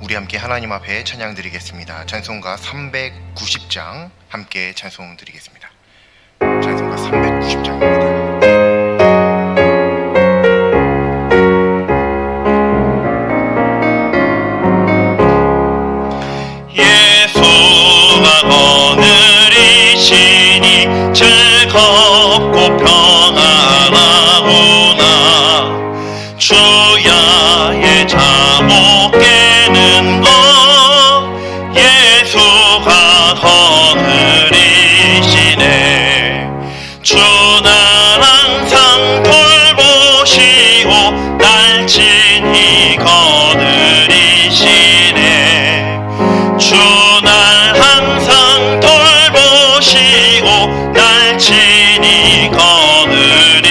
우리 함께 하나님 앞에 찬양 드리겠습니다. 찬송가 390장 함께 찬송 드리겠습니다. 찬송가 390장입니다. 거느리시니 즐겁고 평안하구나. 주야의 잠못 깨는 것 예수가 거느리시네. 주는 항상 돌보시고 날 친히 거느리시네. 주는 항상 돌보시고 날 친히 거느리시네.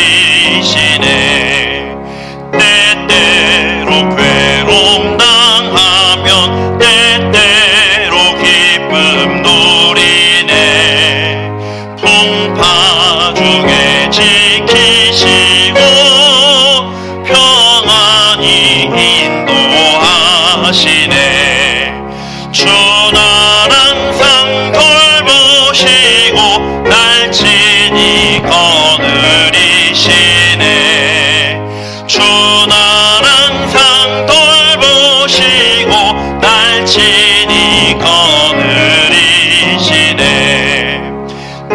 때때로 괴로움 당하면 때때로 기쁨 누리네. 풍파 중에 지키시고 평안히 인도하시네. 주는 항상 돌보시고 날 친히 거느리시네. 주는 항상 돌보시고 날 친히 거느리시네.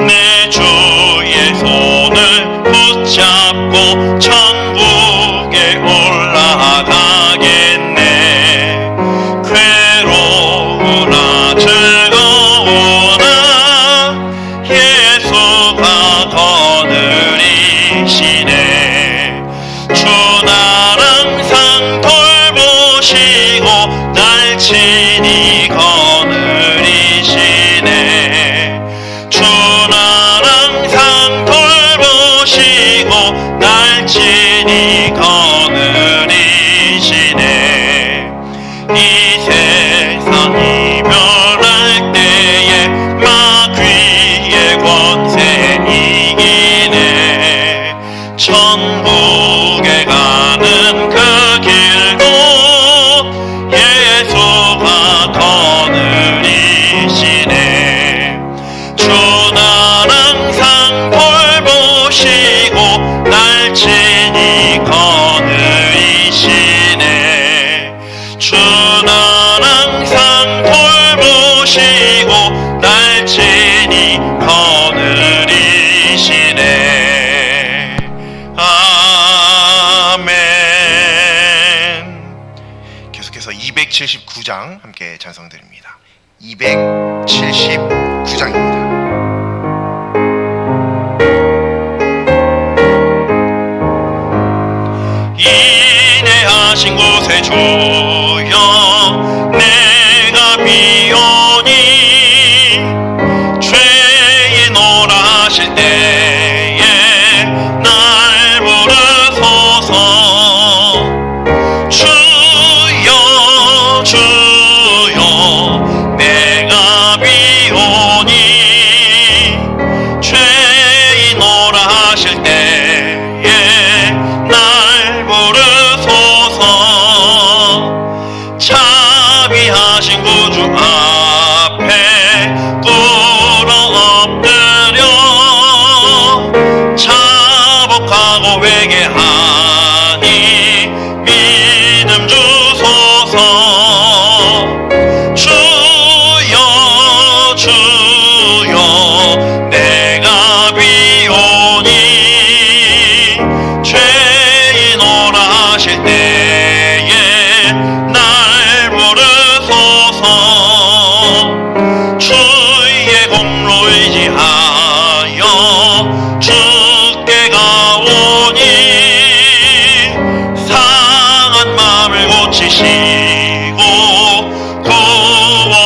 내 주의 손을 붙잡고 천국에 올라가겠네. 괴로우나 즐거우나 예수가 거느리시네. 주는 항상 돌보시고 날 친히 거느리시네. 주는 항상 돌보시고 날 친히 거느리시네. 이 세상 이별할 때에 마귀의 권세 이기네. 천국에 가는 그 길도 예수가 거느리시네. 주는 항상 돌보시고 날 친히 거느리시네. 주는 항상 돌보시고 날 친히 거느리시네. 아멘. 계속해서 279장 함께 찬송 드립니다. 279장입니다. 인내하신 곳에 주여 내가 비오니 죄인오라 하실 때에 날 부르소서. 주여 주여 내가 비오니 죄인오라 하실 때에 날 부르소서. 자비하신 구주 앞에 꿇어 엎드려 자복하고 회개하니 믿음 주소서. 주여 주여 내가 비오니 죄인오라 하실 때에 날 부르소서. 주의 공로 의지하여 주께 가오니 상한 마음을 고치시고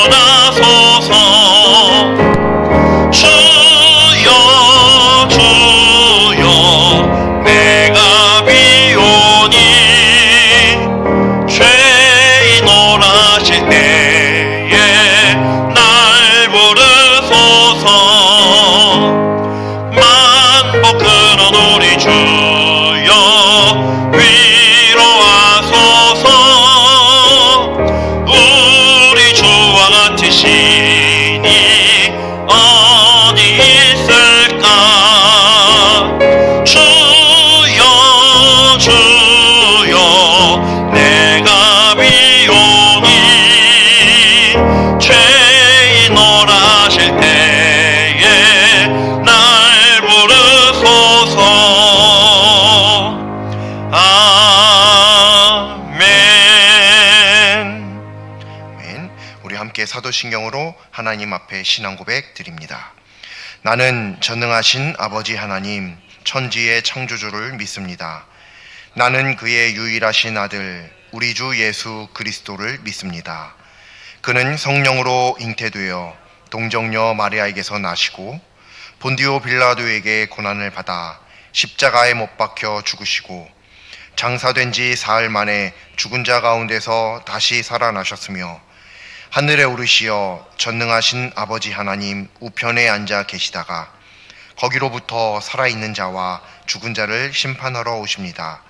구원하소서. 주여 주여 내가 비오니 죄인오라 하실 때에 날 부르소서. 만복 그런 우리 주여 위로하소서. 사도신경으로 하나님 앞에 신앙 고백 드립니다. 나는 전능하신 아버지 하나님, 천지의 창조주를 믿습니다. 나는 그의 유일하신 아들, 우리 주 예수 그리스도를 믿습니다. 그는 성령으로 잉태되어 동정녀 마리아에게서 나시고 본디오 빌라도에게 고난을 받아 십자가에 못 박혀 죽으시고 장사된 지 사흘 만에 죽은 자 가운데서 다시 살아나셨으며 하늘에 오르시어 전능하신 아버지 하나님 우편에 앉아 계시다가 거기로부터 살아있는 자와 죽은 자를 심판하러 오십니다.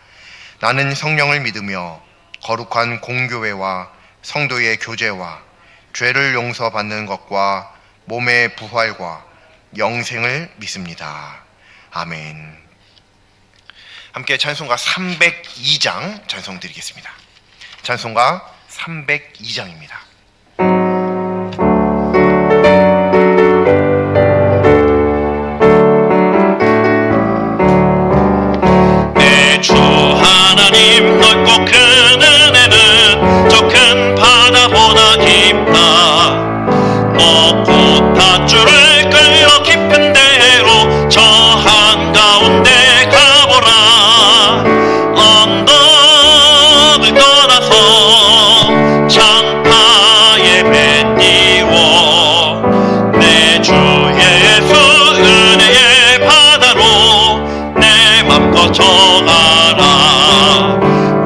나는 성령을 믿으며 거룩한 공교회와 성도의 교제와 죄를 용서받는 것과 몸의 부활과 영생을 믿습니다. 아멘. 함께 찬송가 302장 찬송 드리겠습니다. 찬송가 302장입니다. 내 주 하나님 넓고 큰 은혜는 저 큰 바다보다 깊다. 높고 닷줄을 끌어 깊은 데로 저 한가운데 가보라. 언덕을 떠나서 창파에 배 띄워 내 주 예수 은혜의 바다로 내 맘 꺼져가라.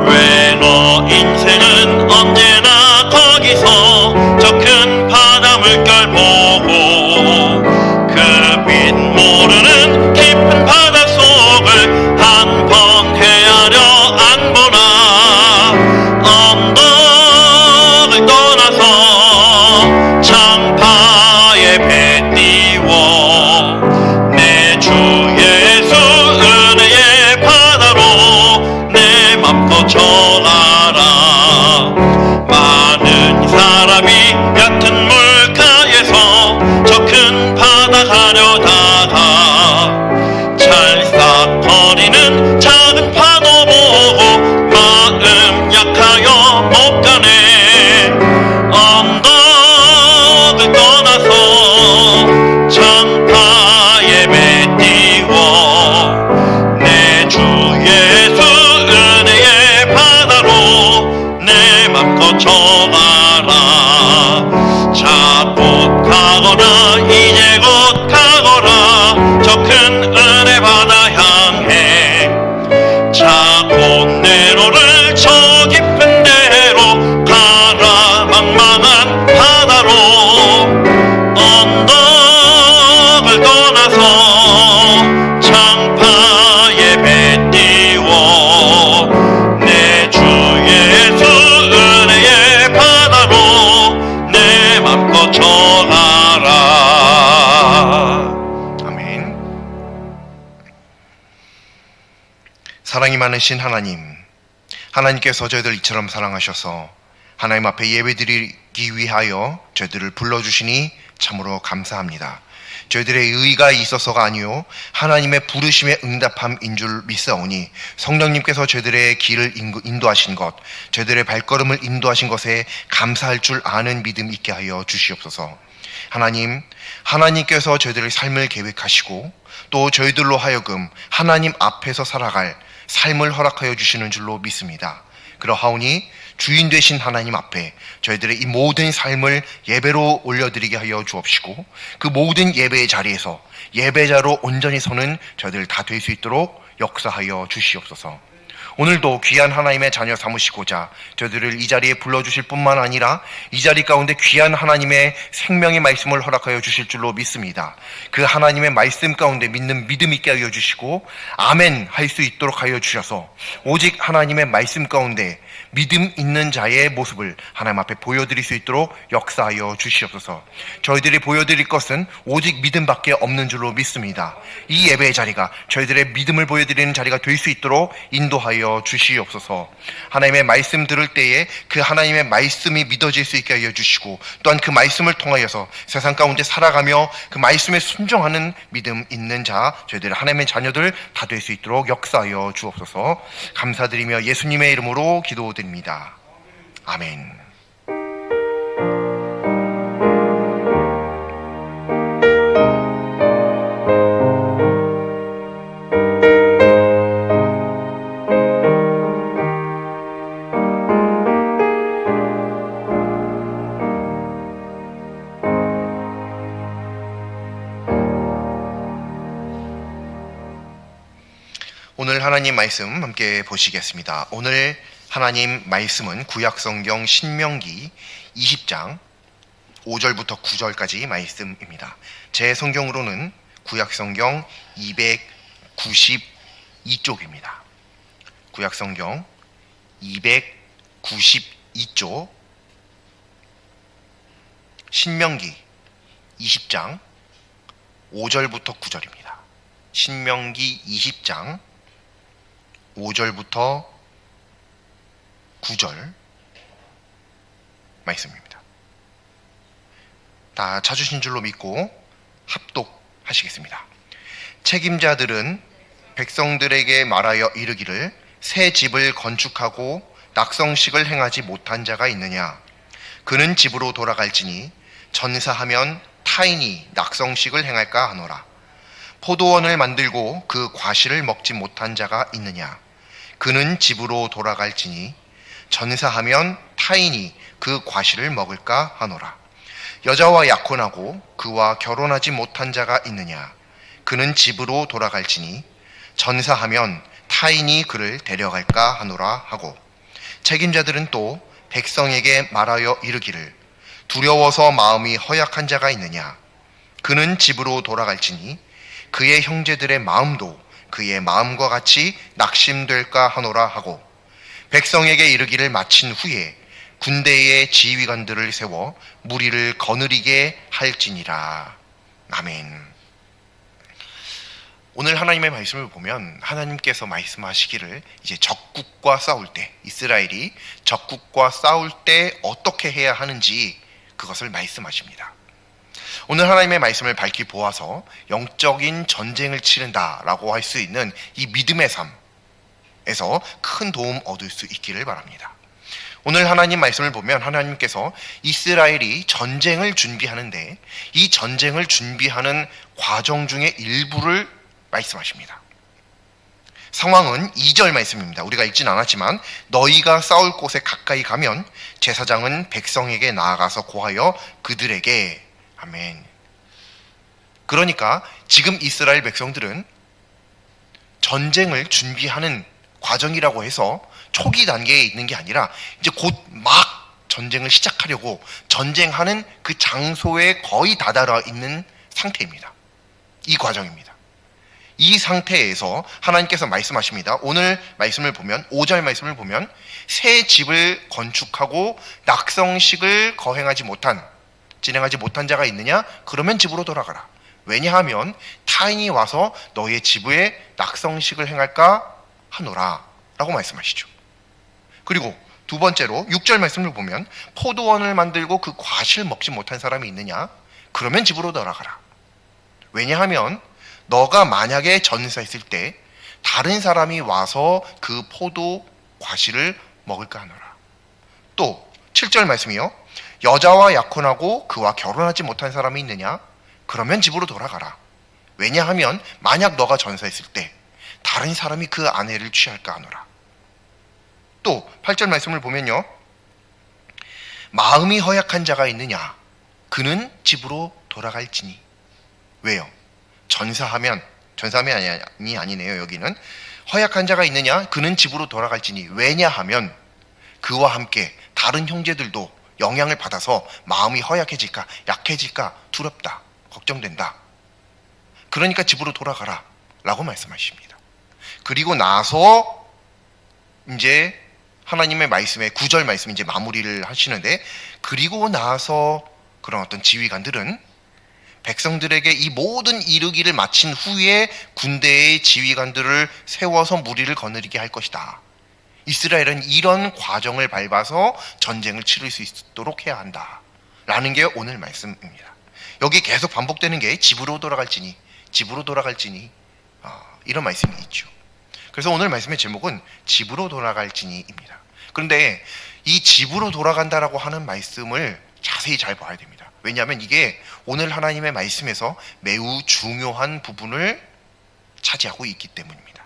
왜 너 인생은 언제나 거기서 저 큰 바다 물결 보고 그 빛 모르는 깊은 바다 속을 한 번 헤아려 안 보나. 언덕을 떠나서 창파에 배 띄워 내 주 예수 은혜의 바다로 내 맘 꺼져가라. 많은 사람이 얕은 물가에서 저 큰 바다 가려다가 찰싹거리는 작은 파도 보고 마음 약하여 못 가네. 언덕을 떠나서 창파에 배 띄워 내 주 예수 은혜의 바다로 내 맘 꺼져가라. 자 곧 가거라 이제 곧 가거라 저 큰 은혜 바다 향해. 자 곧 내로를 저 깊은 데로 가라. 망망한 바다로 언덕을 떠나서 창파에 배 띄워 내 주 예수 은혜의 바다로 내 맘 꺼져가라. 아멘. 사랑이 많으신 하나님, 하나님께서 저희들 이처럼 사랑하셔서 하나님 앞에 예배드리기 위하여 저희들을 불러주시니 참으로 감사합니다. 저희들의 의가 있어서가 아니요 하나님의 부르심에 응답함인 줄 믿사오니 성령님께서 저희들의 길을 인도하신 것, 저희들의 발걸음을 인도하신 것에 감사할 줄 아는 믿음 있게 하여 주시옵소서. 하나님, 하나님께서 저희들의 삶을 계획하시고 또 저희들로 하여금 하나님 앞에서 살아갈 삶을 허락하여 주시는 줄로 믿습니다. 그러하오니 주인 되신 하나님 앞에 저희들의 이 모든 삶을 예배로 올려드리게 하여 주옵시고 그 모든 예배의 자리에서 예배자로 온전히 서는 저희들 다 될 수 있도록 역사하여 주시옵소서. 오늘도 귀한 하나님의 자녀 삼으시고자 저희들을 이 자리에 불러주실 뿐만 아니라 이 자리 가운데 귀한 하나님의 생명의 말씀을 허락하여 주실 줄로 믿습니다. 그 하나님의 말씀 가운데 믿는 믿음 있게 하여 주시고 아멘 할 수 있도록 하여 주셔서 오직 하나님의 말씀 가운데 믿음 있는 자의 모습을 하나님 앞에 보여드릴 수 있도록 역사하여 주시옵소서. 저희들이 보여드릴 것은 오직 믿음밖에 없는 줄로 믿습니다. 이 예배의 자리가 저희들의 믿음을 보여드리는 자리가 될 수 있도록 인도하여 주시옵소서. 하나님의 말씀 들을 때에 그 하나님의 말씀이 믿어질 수 있게 하여 주시고 또한 그 말씀을 통하여서 세상 가운데 살아가며 그 말씀에 순종하는 믿음 있는 자 저희들 하나님의 자녀들 다 될 수 있도록 역사하여 주옵소서. 감사드리며 예수님의 이름으로 기도드립니다. 아멘. 하나님 말씀 함께 보시겠습니다. 오늘 하나님 말씀은 구약성경 신명기 20장 5절부터 9절까지 말씀입니다. 제 성경으로는 구약성경 292쪽입니다. 구약성경 292쪽 신명기 20장 5절부터 9절입니다. 신명기 20장 5절부터 9절 말씀입니다. 다 찾으신 줄로 믿고 합독하시겠습니다. 책임자들은 백성들에게 말하여 이르기를 새 집을 건축하고 낙성식을 행하지 못한 자가 있느냐? 그는 집으로 돌아갈지니 전사하면 타인이 낙성식을 행할까 하노라. 포도원을 만들고 그 과실을 먹지 못한 자가 있느냐? 그는 집으로 돌아갈지니 전사하면 타인이 그 과실을 먹을까 하노라. 여자와 약혼하고 그와 결혼하지 못한 자가 있느냐? 그는 집으로 돌아갈지니 전사하면 타인이 그를 데려갈까 하노라 하고, 책임자들은 또 백성에게 말하여 이르기를 두려워서 마음이 허약한 자가 있느냐? 그는 집으로 돌아갈지니 그의 형제들의 마음도 그의 마음과 같이 낙심될까 하노라 하고, 백성에게 이르기를 마친 후에 군대의 지휘관들을 세워 무리를 거느리게 할지니라. 아멘. 오늘 하나님의 말씀을 보면 하나님께서 말씀하시기를 이제 적국과 싸울 때, 이스라엘이 적국과 싸울 때 어떻게 해야 하는지 그것을 말씀하십니다. 오늘 하나님의 말씀을 밝히 보아서 영적인 전쟁을 치른다라고 할 수 있는 이 믿음의 삶에서 큰 도움 얻을 수 있기를 바랍니다. 오늘 하나님 말씀을 보면 하나님께서 이스라엘이 전쟁을 준비하는데 이 전쟁을 준비하는 과정 중에 일부를 말씀하십니다. 상황은 2절 말씀입니다. 우리가 읽진 않았지만 너희가 싸울 곳에 가까이 가면 제사장은 백성에게 나아가서 고하여 그들에게 아멘. 그러니까 지금 이스라엘 백성들은 전쟁을 준비하는 과정이라고 해서 초기 단계에 있는 게 아니라 이제 곧 막 전쟁을 시작하려고 전쟁하는 그 장소에 거의 다다라 있는 상태입니다. 이 과정입니다. 이 상태에서 하나님께서 말씀하십니다. 오늘 말씀을 보면 5절 말씀을 보면 새 집을 건축하고 낙성식을 진행하지 못한 자가 있느냐? 그러면 집으로 돌아가라. 왜냐하면 타인이 와서 너의 집에 낙성식을 행할까 하노라 라고 말씀하시죠. 그리고 두 번째로 6절 말씀을 보면 포도원을 만들고 그 과실 먹지 못한 사람이 있느냐? 그러면 집으로 돌아가라. 왜냐하면 너가 만약에 전사했을 때 다른 사람이 와서 그 포도 과실을 먹을까 하노라. 또 7절 말씀이요. 여자와 약혼하고 그와 결혼하지 못한 사람이 있느냐? 그러면 집으로 돌아가라. 왜냐하면 만약 너가 전사했을 때 다른 사람이 그 아내를 취할까 하노라. 또 8절 말씀을 보면요. 마음이 허약한 자가 있느냐? 그는 집으로 돌아갈지니. 왜요? 전사하면 아니네요. 여기는 허약한 자가 있느냐? 그는 집으로 돌아갈지니. 왜냐하면 그와 함께 다른 형제들도 영향을 받아서 마음이 허약해질까, 약해질까 두렵다, 걱정된다. 그러니까 집으로 돌아가라 라고 말씀하십니다. 그리고 나서 이제 하나님의 말씀에 9절 말씀 이제 마무리를 하시는데, 그리고 나서 그런 어떤 지휘관들은 백성들에게 이 모든 이루기를 마친 후에 군대의 지휘관들을 세워서 무리를 거느리게 할 것이다. 이스라엘은 이런 과정을 밟아서 전쟁을 치를 수 있도록 해야 한다 라는 게 오늘 말씀입니다. 여기 계속 반복되는 게 집으로 돌아갈지니 이런 말씀이 있죠. 그래서 오늘 말씀의 제목은 집으로 돌아갈지니입니다. 그런데 이 집으로 돌아간다라고 하는 말씀을 자세히 잘 봐야 됩니다. 왜냐하면 이게 오늘 하나님의 말씀에서 매우 중요한 부분을 차지하고 있기 때문입니다.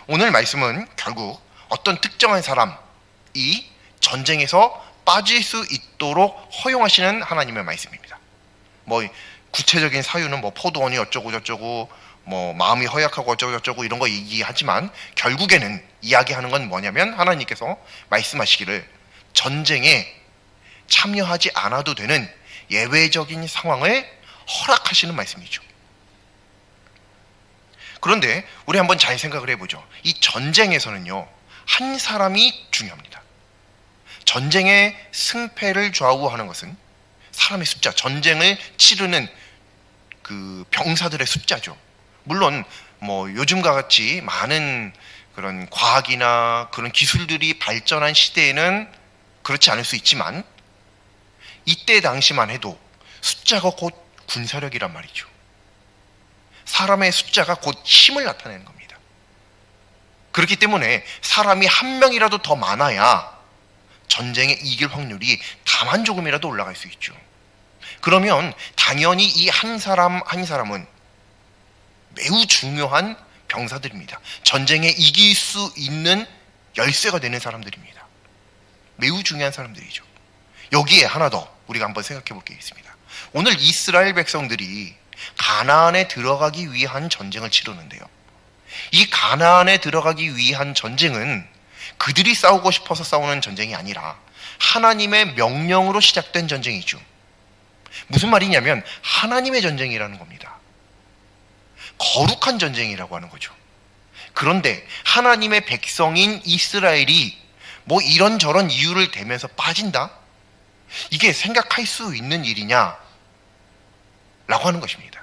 오늘 말씀은 결국 어떤 특정한 사람이 전쟁에서 빠질 수 있도록 허용하시는 하나님의 말씀입니다. 뭐 구체적인 사유는 뭐 포도원이 어쩌고 저쩌고 뭐 마음이 허약하고 어쩌고저쩌고 이런 거 얘기하지만 결국에는 이야기하는 건 뭐냐면 하나님께서 말씀하시기를 전쟁에 참여하지 않아도 되는 예외적인 상황을 허락하시는 말씀이죠. 그런데 우리 한번 잘 생각을 해보죠. 이 전쟁에서는요, 한 사람이 중요합니다. 전쟁의 승패를 좌우하는 것은 사람의 숫자, 전쟁을 치르는 그 병사들의 숫자죠. 물론 뭐 요즘과 같이 많은 그런 과학이나 그런 기술들이 발전한 시대에는 그렇지 않을 수 있지만 이때 당시만 해도 숫자가 곧 군사력이란 말이죠. 사람의 숫자가 곧 힘을 나타내는 겁니다. 그렇기 때문에 사람이 한 명이라도 더 많아야 전쟁에 이길 확률이 다만 조금이라도 올라갈 수 있죠. 그러면 당연히 이 한 사람 한 사람은 매우 중요한 병사들입니다. 전쟁에 이길 수 있는 열쇠가 되는 사람들입니다. 매우 중요한 사람들이죠. 여기에 하나 더 우리가 한번 생각해 볼 게 있습니다. 오늘 이스라엘 백성들이 가나안에 들어가기 위한 전쟁을 치르는데요. 이 가나안에 들어가기 위한 전쟁은 그들이 싸우고 싶어서 싸우는 전쟁이 아니라 하나님의 명령으로 시작된 전쟁이죠. 무슨 말이냐면 하나님의 전쟁이라는 겁니다. 거룩한 전쟁이라고 하는 거죠. 그런데 하나님의 백성인 이스라엘이 뭐 이런저런 이유를 대면서 빠진다? 이게 생각할 수 있는 일이냐? 라고 하는 것입니다.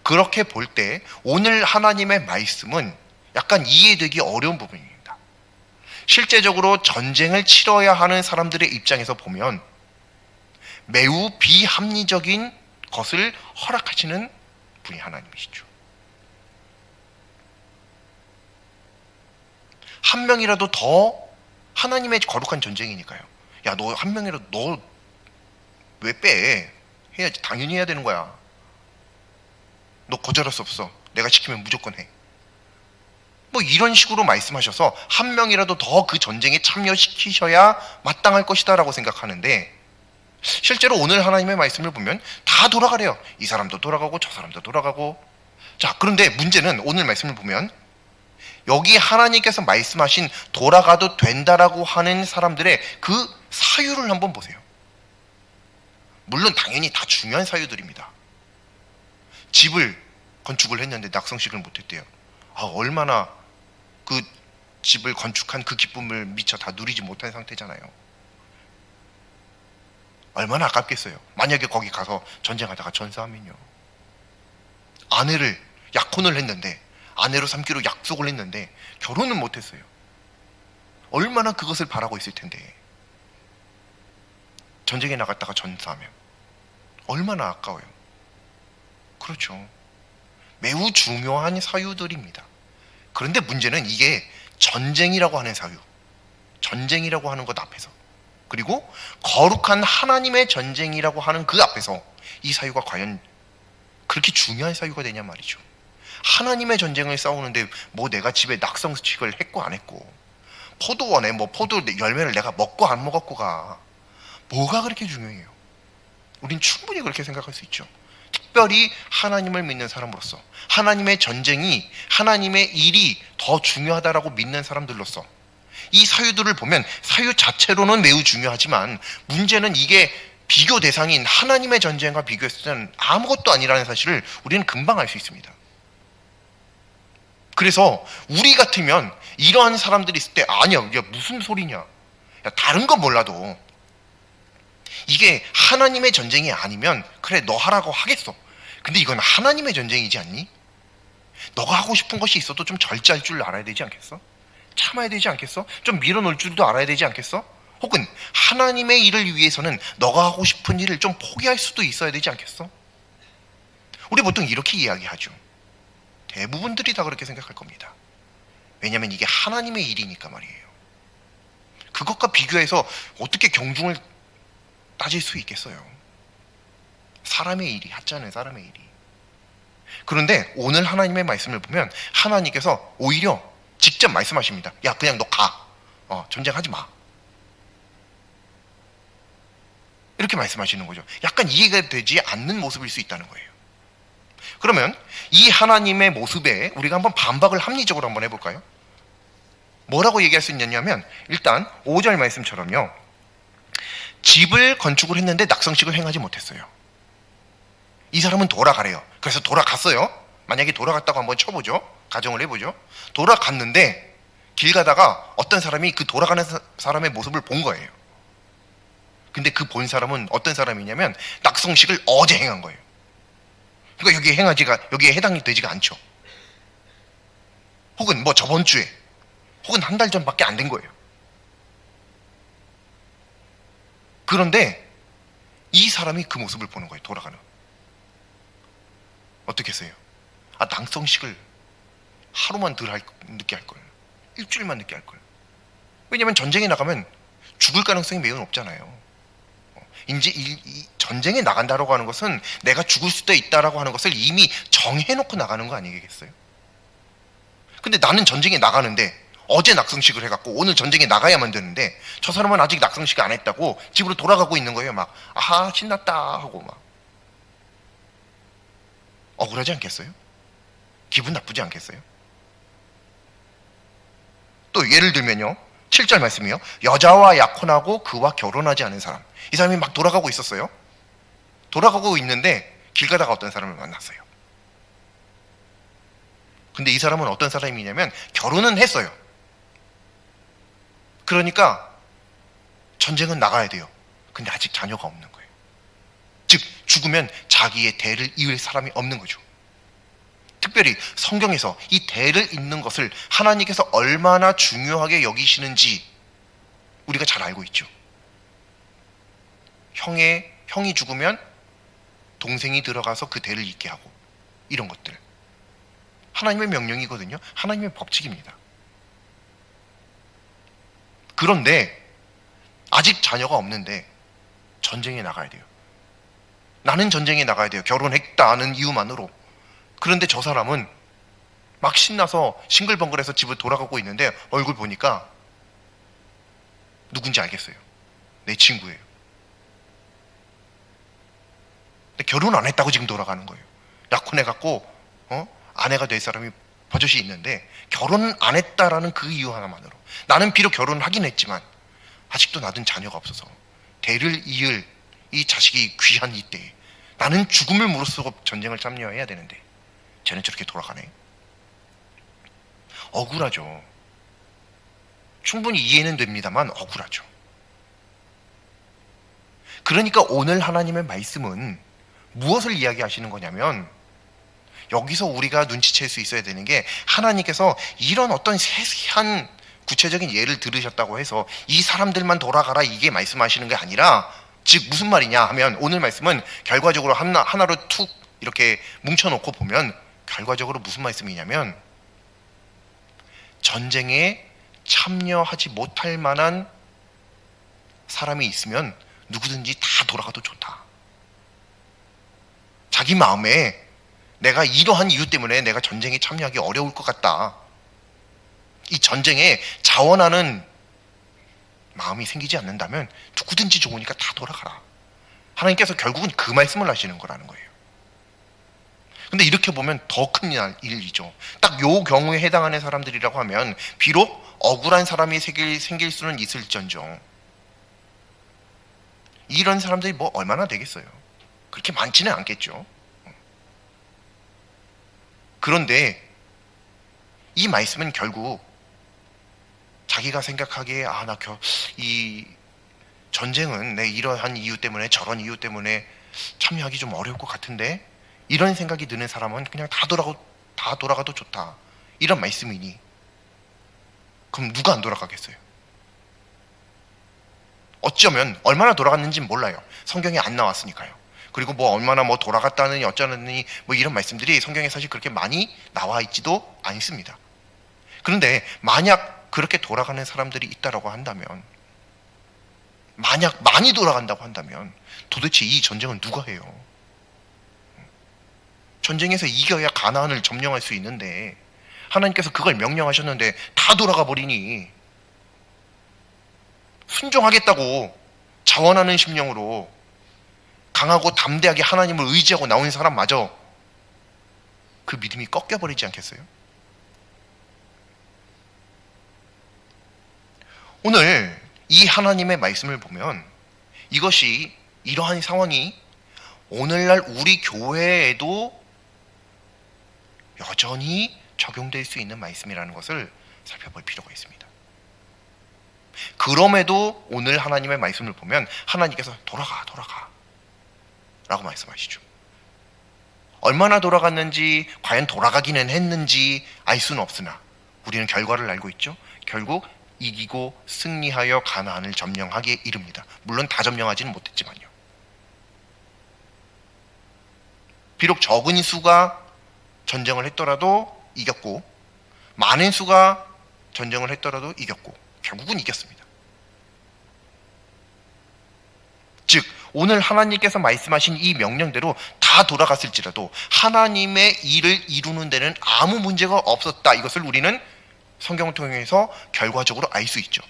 그렇게 볼 때 오늘 하나님의 말씀은 약간 이해되기 어려운 부분입니다. 실제적으로 전쟁을 치러야 하는 사람들의 입장에서 보면 매우 비합리적인 것을 허락하시는 분이 하나님이시죠. 한 명이라도 더 하나님의 거룩한 전쟁이니까요. 야, 너 한 명이라도 너 왜 빼? 해야지. 당연히 해야 되는 거야. 너 거절할 수 없어. 내가 시키면 무조건 해. 뭐 이런 식으로 말씀하셔서 한 명이라도 더 그 전쟁에 참여시키셔야 마땅할 것이다 라고 생각하는데 실제로 오늘 하나님의 말씀을 보면 다 돌아가래요. 이 사람도 돌아가고 저 사람도 돌아가고. 자, 그런데 문제는 오늘 말씀을 보면 여기 하나님께서 말씀하신 돌아가도 된다라고 하는 사람들의 그 사유를 한번 보세요. 물론 당연히 다 중요한 사유들입니다. 집을 건축을 했는데 낙성식을 못했대요. 아, 얼마나 그 집을 건축한 그 기쁨을 미처 다 누리지 못한 상태잖아요. 얼마나 아깝겠어요. 만약에 거기 가서 전쟁하다가 전사하면요. 아내를 약혼을 했는데 아내로 삼기로 약속을 했는데 결혼은 못했어요. 얼마나 그것을 바라고 있을 텐데. 전쟁에 나갔다가 전사하면 얼마나 아까워요. 그렇죠. 매우 중요한 사유들입니다. 그런데 문제는 이게 전쟁이라고 하는 사유, 전쟁이라고 하는 것 앞에서, 그리고 거룩한 하나님의 전쟁이라고 하는 그 앞에서 이 사유가 과연 그렇게 중요한 사유가 되냐 말이죠. 하나님의 전쟁을 싸우는데 뭐 내가 집에 낙성식을 했고 안 했고, 포도원에 뭐 포도 열매를 내가 먹고 안 먹었고가 뭐가 그렇게 중요해요? 우린 충분히 그렇게 생각할 수 있죠. 특별히 하나님을 믿는 사람으로서 하나님의 전쟁이, 하나님의 일이 더 중요하다라고 믿는 사람들로서 이 사유들을 보면 사유 자체로는 매우 중요하지만 문제는 이게 비교 대상인 하나님의 전쟁과 비교했을 때는 아무것도 아니라는 사실을 우리는 금방 알 수 있습니다. 그래서 우리 같으면 이러한 사람들이 있을 때 아니야, 야, 무슨 소리냐, 야, 다른 건 몰라도 이게 하나님의 전쟁이 아니면 그래 너 하라고 하겠어. 근데 이건 하나님의 전쟁이지 않니? 너가 하고 싶은 것이 있어도 좀 절제할 줄 알아야 되지 않겠어? 참아야 되지 않겠어? 좀 밀어놓을 줄도 알아야 되지 않겠어? 혹은 하나님의 일을 위해서는 너가 하고 싶은 일을 좀 포기할 수도 있어야 되지 않겠어? 우리 보통 이렇게 이야기하죠. 대부분들이 다 그렇게 생각할 겁니다. 왜냐하면 이게 하나님의 일이니까 말이에요. 그것과 비교해서 어떻게 경중을 따질 수 있겠어요? 사람의 일이 하찮은 사람의 일이. 그런데 오늘 하나님의 말씀을 보면 하나님께서 오히려 직접 말씀하십니다. 야, 그냥 너 가. 전쟁하지 마. 이렇게 말씀하시는 거죠. 약간 이해가 되지 않는 모습일 수 있다는 거예요. 그러면 이 하나님의 모습에 우리가 한번 반박을 합리적으로 한번 해볼까요? 뭐라고 얘기할 수 있냐면 일단 5절 말씀처럼요. 집을 건축을 했는데 낙성식을 행하지 못했어요. 이 사람은 돌아가래요. 그래서 돌아갔어요. 만약에 돌아갔다고 한번 쳐보죠. 가정을 해보죠. 돌아갔는데 길 가다가 어떤 사람이 그 돌아가는 사람의 모습을 본 거예요. 근데 그 본 사람은 어떤 사람이냐면 낙성식을 어제 행한 거예요. 그러니까 여기에 해당이 되지가 않죠. 혹은 뭐 저번 주에, 혹은 한 달 전밖에 안 된 거예요. 그런데 이 사람이 그 모습을 보는 거예요. 돌아가는. 어떻게 했어요? 낙성식을 하루만 늦게 할 걸. 일주일만 늦게 할 걸. 왜냐면 전쟁에 나가면 죽을 가능성이 매우 높잖아요. 이제 이 전쟁에 나간다라고 하는 것은 내가 죽을 수도 있다라고 하는 것을 이미 정해놓고 나가는 거 아니겠어요? 근데 나는 전쟁에 나가는데 어제 낙성식을 해갖고 오늘 전쟁에 나가야만 되는데 저 사람은 아직 낙성식 안 했다고 집으로 돌아가고 있는 거예요. 막 아하 신났다 하고 막. 억울하지 않겠어요? 기분 나쁘지 않겠어요? 또 예를 들면요. 7절 말씀이요. 여자와 약혼하고 그와 결혼하지 않은 사람. 이 사람이 막 돌아가고 있었어요. 돌아가고 있는데 길 가다가 어떤 사람을 만났어요. 근데 이 사람은 어떤 사람이냐면 결혼은 했어요. 그러니까 전쟁은 나가야 돼요. 근데 아직 자녀가 없는 거예요. 즉 죽으면 자기의 대를 이을 사람이 없는 거죠. 특별히 성경에서 이 대를 잇는 것을 하나님께서 얼마나 중요하게 여기시는지 우리가 잘 알고 있죠. 형이 죽으면 동생이 들어가서 그 대를 잇게 하고 이런 것들. 하나님의 명령이거든요. 하나님의 법칙입니다. 그런데 아직 자녀가 없는데 전쟁에 나가야 돼요. 나는 전쟁에 나가야 돼요. 결혼했다는 이유만으로. 그런데 저 사람은 막 신나서 싱글벙글해서 집을 돌아가고 있는데 얼굴 보니까 누군지 알겠어요. 내 친구예요. 근데 결혼 안 했다고 지금 돌아가는 거예요. 약혼해갖고 아내가 될 사람이 버젓이 있는데 결혼 안 했다라는 그 이유 하나만으로 나는 비록 결혼을 하긴 했지만 아직도 낳은 자녀가 없어서 대를 이을 이 자식이 귀한 이때에 나는 죽음을 무릅쓰고 전쟁을 참여해야 되는데 쟤는 저렇게 돌아가네. 억울하죠. 충분히 이해는 됩니다만 억울하죠. 그러니까 오늘 하나님의 말씀은 무엇을 이야기하시는 거냐면 여기서 우리가 눈치챌 수 있어야 되는 게 하나님께서 이런 어떤 세세한 구체적인 예를 들으셨다고 해서 이 사람들만 돌아가라 이게 말씀하시는 게 아니라 즉 무슨 말이냐 하면 오늘 말씀은 결과적으로 하나로 툭 이렇게 뭉쳐놓고 보면 결과적으로 무슨 말씀이냐면 전쟁에 참여하지 못할 만한 사람이 있으면 누구든지 다 돌아가도 좋다. 자기 마음에 내가 이러한 이유 때문에 내가 전쟁에 참여하기 어려울 것 같다. 이 전쟁에 자원하는 마음이 생기지 않는다면 누구든지 좋으니까 다 돌아가라. 하나님께서 결국은 그 말씀을 하시는 거라는 거예요. 근데 이렇게 보면 더 큰 일이죠. 딱 요 경우에 해당하는 사람들이라고 하면 비록 억울한 사람이 생길 수는 있을지언정 이런 사람들이 뭐 얼마나 되겠어요. 그렇게 많지는 않겠죠. 그런데 이 말씀은 결국 자기가 생각하기에 이 전쟁은 내 이러한 이유 때문에 저런 이유 때문에 참여하기 좀 어려울 것 같은데 이런 생각이 드는 사람은 그냥 다 돌아가도 좋다. 이런 말씀이니 그럼 누가 안 돌아가겠어요? 어쩌면 얼마나 돌아갔는지는 몰라요. 성경에 안 나왔으니까요. 그리고 뭐 얼마나 뭐 돌아갔다느니 어쩌느니 뭐 이런 말씀들이 성경에 사실 그렇게 많이 나와 있지도 않습니다. 그런데 만약 그렇게 돌아가는 사람들이 있다라고 한다면 만약 많이 돌아간다고 한다면 도대체 이 전쟁은 누가 해요? 전쟁에서 이겨야 가나안을 점령할 수 있는데 하나님께서 그걸 명령하셨는데 다 돌아가 버리니 순종하겠다고 자원하는 심령으로 강하고 담대하게 하나님을 의지하고 나온 사람마저 그 믿음이 꺾여버리지 않겠어요? 오늘 이 하나님의 말씀을 보면 이것이, 이러한 상황이 오늘날 우리 교회에도 여전히 적용될 수 있는 말씀이라는 것을 살펴볼 필요가 있습니다. 그럼에도 오늘 하나님의 말씀을 보면 하나님께서 돌아가 라고 말씀하시죠. 얼마나 돌아갔는지, 과연 돌아가기는 했는지 알 수는 없으나 우리는 결과를 알고 있죠. 결국 이기고 승리하여 가나안을 점령하기에 이릅니다. 물론 다 점령하지는 못했지만요. 비록 적은 수가 전쟁을 했더라도 이겼고, 많은 수가 전쟁을 했더라도 이겼고, 결국은 이겼습니다. 즉 오늘 하나님께서 말씀하신 이 명령대로 다 돌아갔을지라도 하나님의 일을 이루는 데는 아무 문제가 없었다. 이것을 우리는 성경을 통해서 결과적으로 알 수 있죠.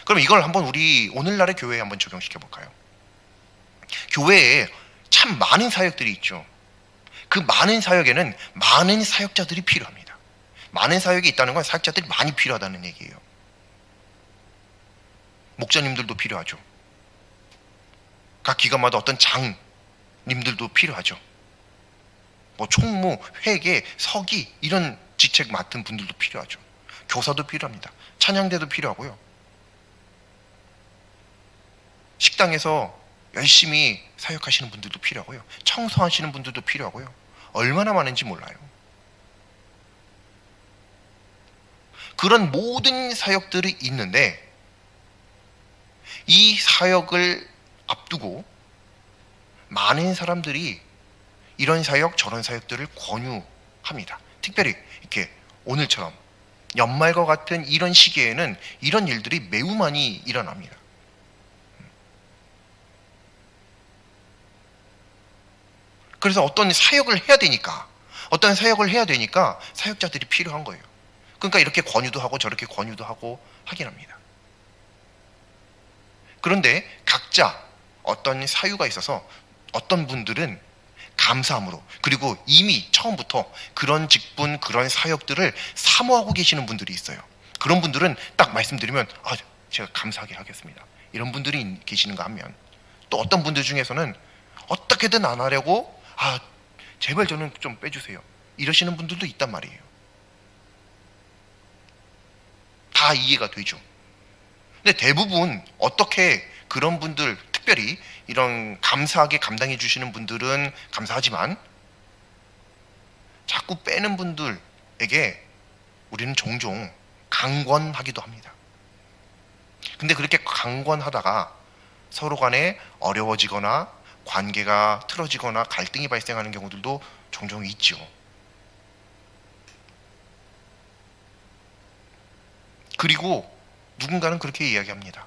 그럼 이걸 한번 우리 오늘날의 교회에 한번 적용시켜 볼까요? 교회에 참 많은 사역들이 있죠. 그 많은 사역에는 많은 사역자들이 필요합니다. 많은 사역이 있다는 건 사역자들이 많이 필요하다는 얘기예요. 목자님들도 필요하죠. 각 기관마다 어떤 장님들도 필요하죠. 뭐 총무, 회계, 서기 이런 직책 맡은 분들도 필요하죠. 교사도 필요합니다. 찬양대도 필요하고요. 식당에서 열심히 사역하시는 분들도 필요하고요. 청소하시는 분들도 필요하고요. 얼마나 많은지 몰라요. 그런 모든 사역들이 있는데 이 사역을 앞두고 많은 사람들이 이런 사역 저런 사역들을 권유합니다. 특별히 이렇게 오늘처럼 연말과 같은 이런 시기에는 이런 일들이 매우 많이 일어납니다. 그래서 어떤 사역을 해야 되니까 사역자들이 필요한 거예요. 그러니까 이렇게 권유도 하고 저렇게 권유도 하고 하긴 합니다. 그런데 각자 어떤 사유가 있어서 어떤 분들은 감사함으로, 그리고 이미 처음부터 그런 직분, 그런 사역들을 사모하고 계시는 분들이 있어요. 그런 분들은 딱 말씀드리면 제가 감사하게 하겠습니다. 이런 분들이 계시는가 하면, 또 어떤 분들 중에서는 어떻게든 안 하려고 제발 저는 좀 빼주세요 이러시는 분들도 있단 말이에요. 다 이해가 되죠. 근데 대부분 어떻게 그런 분들, 특별히 이런 감사하게 감당해 주시는 분들은 감사하지만 자꾸 빼는 분들에게 우리는 종종 강권하기도 합니다. 근데 그렇게 강권하다가 서로 간에 어려워지거나 관계가 틀어지거나 갈등이 발생하는 경우들도 종종 있죠. 그리고 누군가는 그렇게 이야기합니다.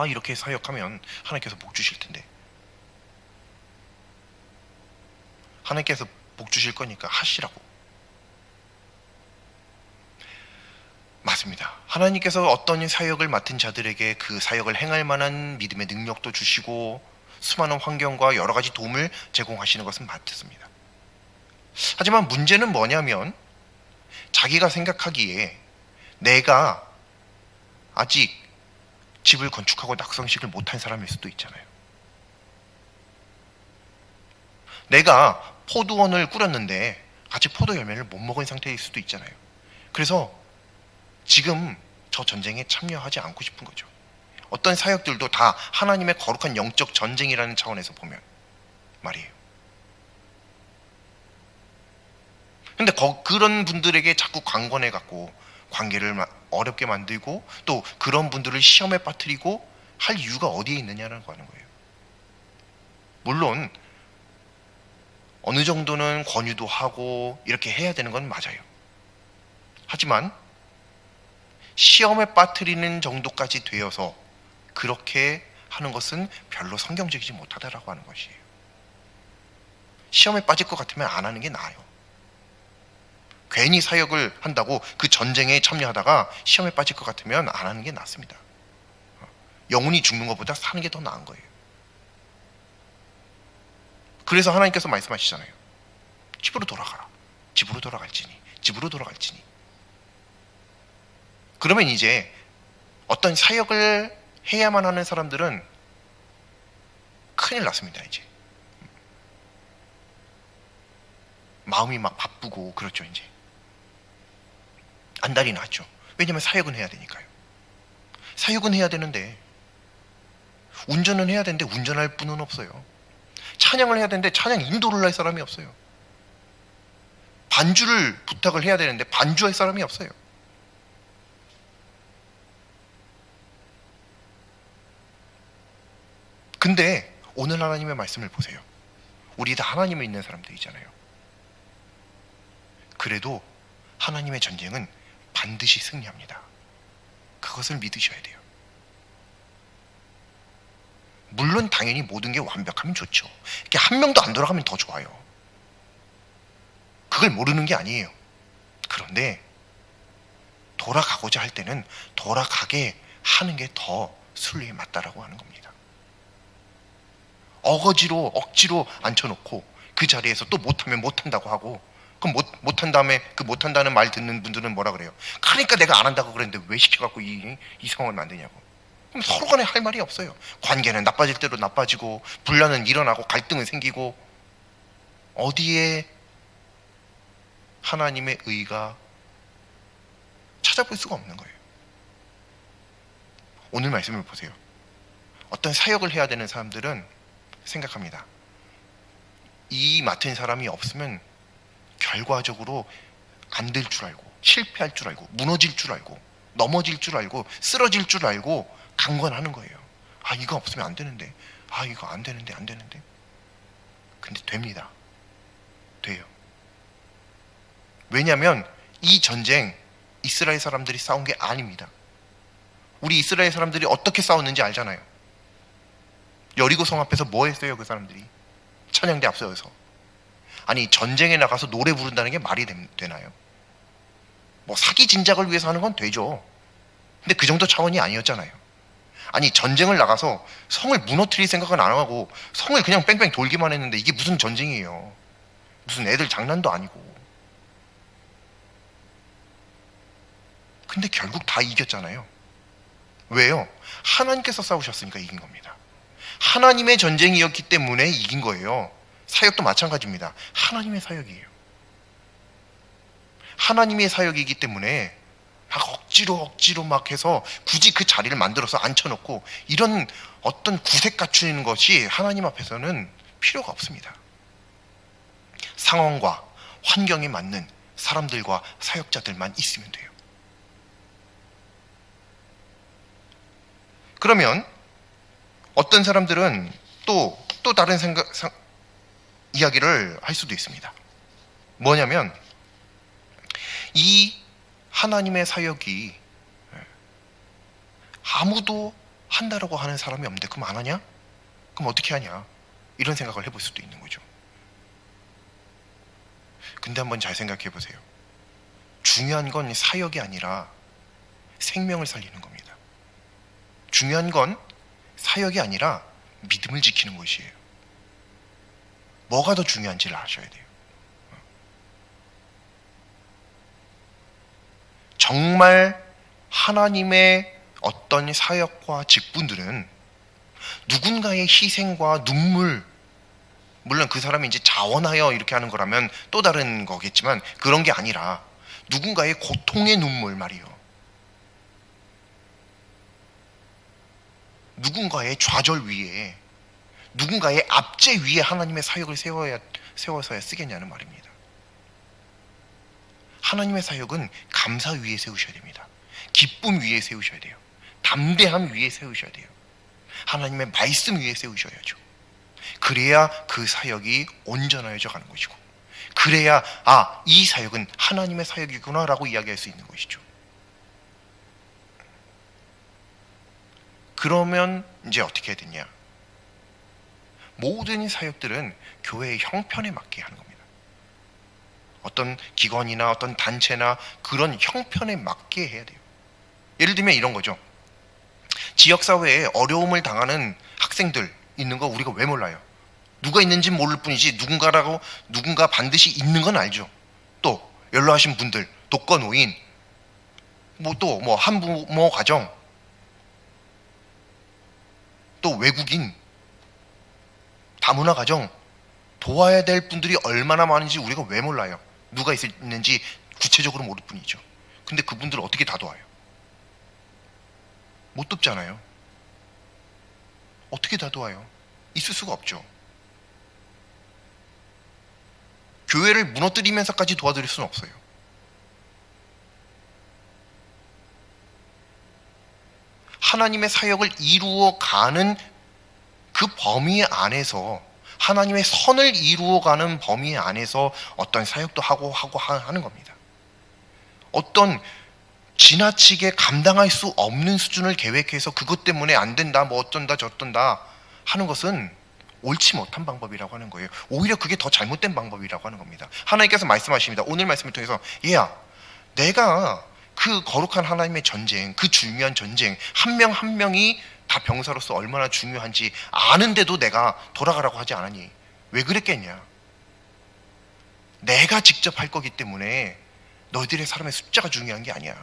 이렇게 사역하면 하나님께서 복 주실 텐데, 하나님께서 복 주실 거니까 하시라고. 맞습니다. 하나님께서 어떤 사역을 맡은 자들에게 그 사역을 행할 만한 믿음의 능력도 주시고 수많은 환경과 여러 가지 도움을 제공하시는 것은 맞습니다. 하지만 문제는 뭐냐면 자기가 생각하기에 내가 아직 집을 건축하고 낙성식을 못한 사람일 수도 있잖아요. 내가 포도원을 꾸렸는데 아직 포도 열매를 못 먹은 상태일 수도 있잖아요. 그래서 지금 저 전쟁에 참여하지 않고 싶은 거죠. 어떤 사역들도 다 하나님의 거룩한 영적 전쟁이라는 차원에서 보면 말이에요. 근데 그런 분들에게 자꾸 강권해갖고 관계를 어렵게 만들고 또 그런 분들을 시험에 빠뜨리고 할 이유가 어디에 있느냐는 거예요. 물론 어느 정도는 권유도 하고 이렇게 해야 되는 건 맞아요. 하지만 시험에 빠뜨리는 정도까지 되어서 그렇게 하는 것은 별로 성경적이지 못하다라고 하는 것이에요. 시험에 빠질 것 같으면 안 하는 게 나아요. 괜히 사역을 한다고 그 전쟁에 참여하다가 시험에 빠질 것 같으면 안 하는 게 낫습니다. 영혼이 죽는 것보다 사는 게 더 나은 거예요. 그래서 하나님께서 말씀하시잖아요. 집으로 돌아가라. 집으로 돌아갈지니. 그러면 이제 어떤 사역을 해야만 하는 사람들은 큰일 났습니다. 이제 마음이 막 바쁘고 그렇죠. 이제 안달이 나죠. 왜냐면 사역은 해야 되니까요. 사역은 해야 되는데 운전은 해야 되는데 운전할 분은 없어요. 찬양을 해야 되는데 찬양 인도를 할 사람이 없어요. 반주를 부탁을 해야 되는데 반주할 사람이 없어요. 근데 오늘 하나님의 말씀을 보세요. 우리 다 하나님에 있는 사람들이잖아요. 그래도 하나님의 전쟁은 반드시 승리합니다. 그것을 믿으셔야 돼요. 물론 당연히 모든 게 완벽하면 좋죠. 이렇게 한 명도 안 돌아가면 더 좋아요. 그걸 모르는 게 아니에요. 그런데 돌아가고자 할 때는 돌아가게 하는 게 더 순리에 맞다라고 하는 겁니다. 어거지로 억지로 앉혀놓고 그 자리에서 또 못하면 못한다고 하고, 그럼 못한 다음에 그 못한다는 말 듣는 분들은 뭐라 그래요? 그러니까 내가 안 한다고 그랬는데 왜 시켜갖고 이 상황을 만드냐고. 그럼 서로 간에 할 말이 없어요. 관계는 나빠질 대로 나빠지고 분란은 일어나고 갈등은 생기고, 어디에 하나님의 의가 찾아볼 수가 없는 거예요. 오늘 말씀을 보세요. 어떤 사역을 해야 되는 사람들은 생각합니다. 이 맡은 사람이 없으면 결과적으로 안 될 줄 알고, 실패할 줄 알고, 무너질 줄 알고, 넘어질 줄 알고, 쓰러질 줄 알고 강권하는 거예요. 아, 이거 없으면 안 되는데, 아, 이거 안 되는데. 근데 됩니다. 돼요. 왜냐하면 이 전쟁 이스라엘 사람들이 싸운 게 아닙니다. 우리 이스라엘 사람들이 어떻게 싸웠는지 알잖아요. 여리고 성 앞에서 뭐 했어요? 그 사람들이 찬양대 앞서서. 아니, 전쟁에 나가서 노래 부른다는 게 말이 되나요? 뭐 사기 진작을 위해서 하는 건 되죠. 근데 그 정도 차원이 아니었잖아요. 아니, 전쟁을 나가서 성을 무너뜨릴 생각은 안 하고 성을 그냥 뺑뺑 돌기만 했는데 이게 무슨 전쟁이에요. 무슨 애들 장난도 아니고. 근데 결국 다 이겼잖아요. 왜요? 하나님께서 싸우셨으니까 이긴 겁니다. 하나님의 전쟁이었기 때문에 이긴 거예요. 사역도 마찬가지입니다. 하나님의 사역이에요. 하나님의 사역이기 때문에 막 억지로 막 해서 굳이 그 자리를 만들어서 앉혀놓고 이런 어떤 구색 갖추는 것이 하나님 앞에서는 필요가 없습니다. 상황과 환경에 맞는 사람들과 사역자들만 있으면 돼요. 그러면 어떤 사람들은 또 다른 이야기를 할 수도 있습니다. 뭐냐면 이 하나님의 사역이 아무도 한다라고 하는 사람이 없는데 그럼 안 하냐? 그럼 어떻게 하냐? 이런 생각을 해볼 수도 있는 거죠. 근데 한번 잘 생각해 보세요. 중요한 건 사역이 아니라 생명을 살리는 겁니다. 중요한 건 사역이 아니라 믿음을 지키는 것이에요. 뭐가 더 중요한지를 아셔야 돼요. 정말 하나님의 어떤 사역과 직분들은 누군가의 희생과 눈물, 물론 그 사람이 이제 자원하여 이렇게 하는 거라면 또 다른 거겠지만 그런 게 아니라 누군가의 고통의 눈물 말이요. 누군가의 좌절 위에, 누군가의 압제 위에 하나님의 사역을 세워서야 쓰겠냐는 말입니다. 하나님의 사역은 감사 위에 세우셔야 됩니다. 기쁨 위에 세우셔야 돼요. 담대함 위에 세우셔야 돼요. 하나님의 말씀 위에 세우셔야죠. 그래야 그 사역이 온전하여져 가는 것이고, 그래야 이 사역은 하나님의 사역이구나 라고 이야기할 수 있는 것이죠. 그러면 이제 어떻게 해야 되냐? 모든 사역들은 교회의 형편에 맞게 하는 겁니다. 어떤 기관이나 어떤 단체나 그런 형편에 맞게 해야 돼요. 예를 들면 이런 거죠. 지역사회에 어려움을 당하는 학생들 있는 거 우리가 왜 몰라요? 누가 있는지 모를 뿐이지 누군가 반드시 있는 건 알죠. 또 연로하신 분들, 독거노인, 또 한부모 가정, 또 외국인, 다문화 가정 도와야 될 분들이 얼마나 많은지 우리가 왜 몰라요? 누가 있는지 구체적으로 모를 뿐이죠. 근데 그분들을 어떻게 다 도와요? 못 돕잖아요. 어떻게 다 도와요? 있을 수가 없죠. 교회를 무너뜨리면서까지 도와드릴 수는 없어요. 하나님의 사역을 이루어가는 그 범위 안에서, 하나님의 선을 이루어가는 범위 안에서 어떤 사역도 하고 하는 겁니다. 어떤 지나치게 감당할 수 없는 수준을 계획해서 그것 때문에 안 된다, 뭐 어쩐다 저쩐다 하는 것은 옳지 못한 방법이라고 하는 거예요. 오히려 그게 더 잘못된 방법이라고 하는 겁니다. 하나님께서 말씀하십니다. 오늘 말씀을 통해서 얘야, 내가 그 거룩한 하나님의 전쟁, 그 중요한 전쟁, 한 명 한 명이 다 병사로서 얼마나 중요한지 아는데도 내가 돌아가라고 하지 않았니? 왜 그랬겠냐? 내가 직접 할 거기 때문에 너희들의 사람의 숫자가 중요한 게 아니야.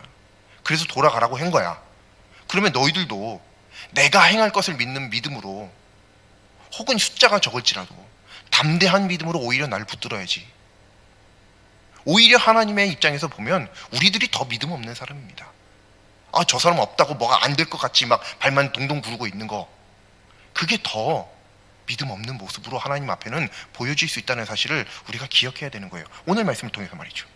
그래서 돌아가라고 한 거야. 그러면 너희들도 내가 행할 것을 믿는 믿음으로, 혹은 숫자가 적을지라도 담대한 믿음으로 오히려 나를 붙들어야지. 오히려 하나님의 입장에서 보면 우리들이 더 믿음 없는 사람입니다. 아, 저 사람 없다고 뭐가 안 될 것 같지 막 발만 동동 구르고 있는 거, 그게 더 믿음 없는 모습으로 하나님 앞에는 보여질 수 있다는 사실을 우리가 기억해야 되는 거예요. 오늘 말씀을 통해서 말이죠.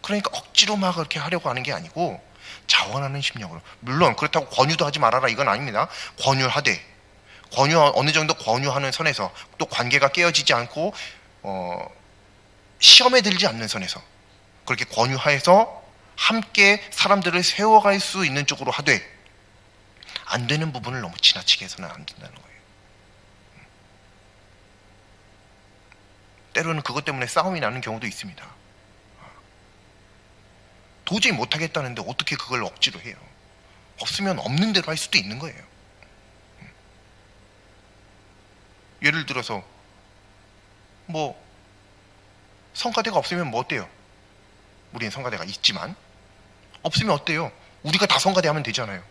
그러니까 억지로 막 그렇게 하려고 하는 게 아니고 자원하는 심령으로. 물론 그렇다고 권유도 하지 말아라 이건 아닙니다. 권유하되, 어느 정도 권유하는 선에서, 또 관계가 깨어지지 않고 시험에 들지 않는 선에서 그렇게 권유해서 함께 사람들을 세워갈 수 있는 쪽으로 하되, 안 되는 부분을 너무 지나치게 해서는 안 된다는 거예요. 때로는 그것 때문에 싸움이 나는 경우도 있습니다. 도저히 못하겠다는데 어떻게 그걸 억지로 해요? 없으면 없는 대로 할 수도 있는 거예요. 예를 들어서 성가대가 없으면 뭐 어때요? 우리는 성가대가 있지만 없으면 어때요? 우리가 다 성가대 하면 되잖아요.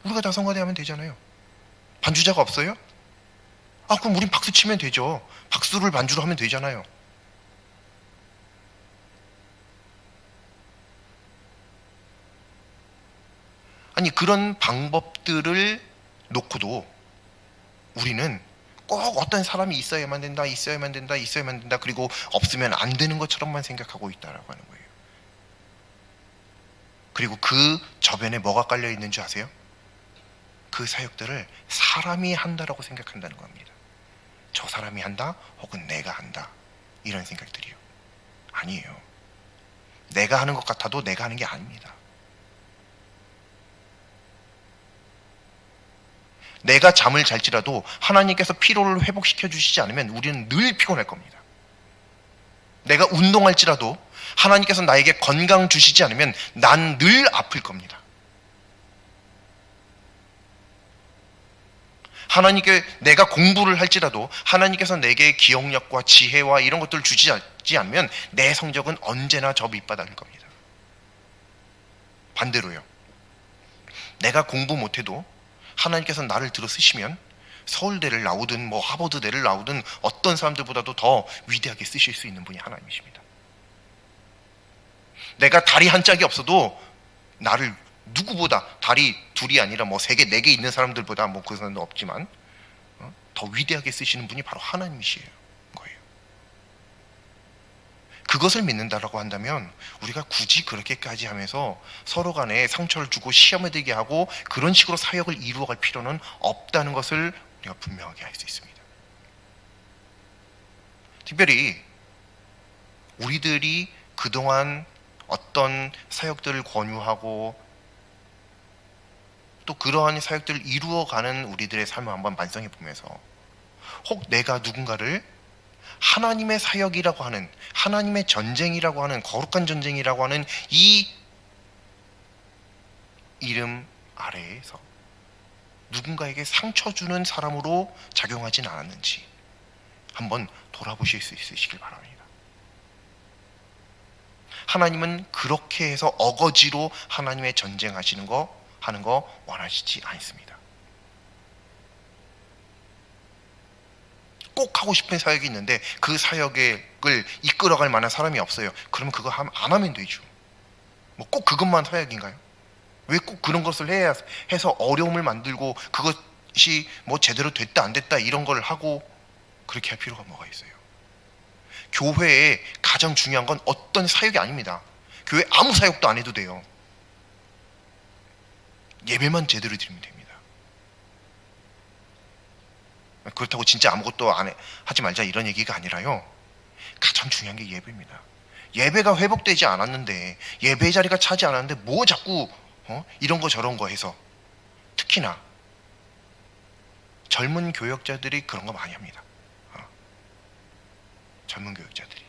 우리가 다 성가대 하면 되잖아요. 반주자가 없어요? 아, 그럼 우린 박수 치면 되죠. 박수를 반주로 하면 되잖아요. 아니, 그런 방법들을 놓고도 우리는 꼭 어떤 사람이 있어야만 된다, 그리고 없으면 안 되는 것처럼만 생각하고 있다라고 하는 거예요. 그리고 그 저변에 뭐가 깔려 있는 줄 아세요? 그 사역들을 사람이 한다라고 생각한다는 겁니다. 저 사람이 한다, 혹은 내가 한다, 이런 생각들이요. 아니에요. 내가 하는 것 같아도 내가 하는 게 아닙니다. 내가 잠을 잘지라도 하나님께서 피로를 회복시켜 주시지 않으면 우리는 늘 피곤할 겁니다. 내가 운동할지라도 하나님께서 나에게 건강 주시지 않으면 난 늘 아플 겁니다. 하나님께 내가 공부를 할지라도 하나님께서 내게 기억력과 지혜와 이런 것들을 주시지 않으면 내 성적은 언제나 저 밑바닥일 겁니다. 반대로요. 내가 공부 못해도 하나님께서 나를 들어 쓰시면 서울대를 나오든 하버드대를 나오든 어떤 사람들보다도 더 위대하게 쓰실 수 있는 분이 하나님이십니다. 내가 다리 한 짝이 없어도 나를 누구보다, 다리 둘이 아니라 3개, 4개 있는 사람들보다 그 사람도 없지만 더 위대하게 쓰시는 분이 바로 하나님이시에요. 거예요. 그것을 믿는다라고 한다면 우리가 굳이 그렇게까지 하면서 서로 간에 상처를 주고 시험에 들게 하고 그런 식으로 사역을 이루어갈 필요는 없다는 것을 우리가 분명하게 할 수 있습니다. 특별히 우리들이 그동안 어떤 사역들을 권유하고 또 그러한 사역들을 이루어가는 우리들의 삶을 한번 반성해 보면서, 혹 내가 누군가를 하나님의 사역이라고 하는, 하나님의 전쟁이라고 하는, 거룩한 전쟁이라고 하는 이 이름 아래에서 누군가에게 상처 주는 사람으로 작용하진 않았는지 한번 돌아보실 수 있으시길 바랍니다. 하나님은 그렇게 해서 어거지로 하나님의 전쟁하시는 거 하는 거 원하시지 않습니다. 꼭 하고 싶은 사역이 있는데 그 사역을 이끌어갈 만한 사람이 없어요. 그러면 그거 안 하면 되죠. 뭐 꼭 그것만 사역인가요? 왜 꼭 그런 것을 해야 해서 어려움을 만들고 그것이 뭐 제대로 됐다 안 됐다 이런 걸 하고 그렇게 할 필요가 뭐가 있어요? 교회에 가장 중요한 건 어떤 사역이 아닙니다. 교회 아무 사역도 안 해도 돼요. 예배만 제대로 드리면 됩니다. 그렇다고 진짜 아무것도 하지 말자 이런 얘기가 아니라요. 가장 중요한 게 예배입니다. 예배가 회복되지 않았는데, 예배 자리가 차지 않았는데 뭐 자꾸 이런 거 저런 거 해서, 특히나 젊은 교역자들이 그런 거 많이 합니다. 젊은 교역자들이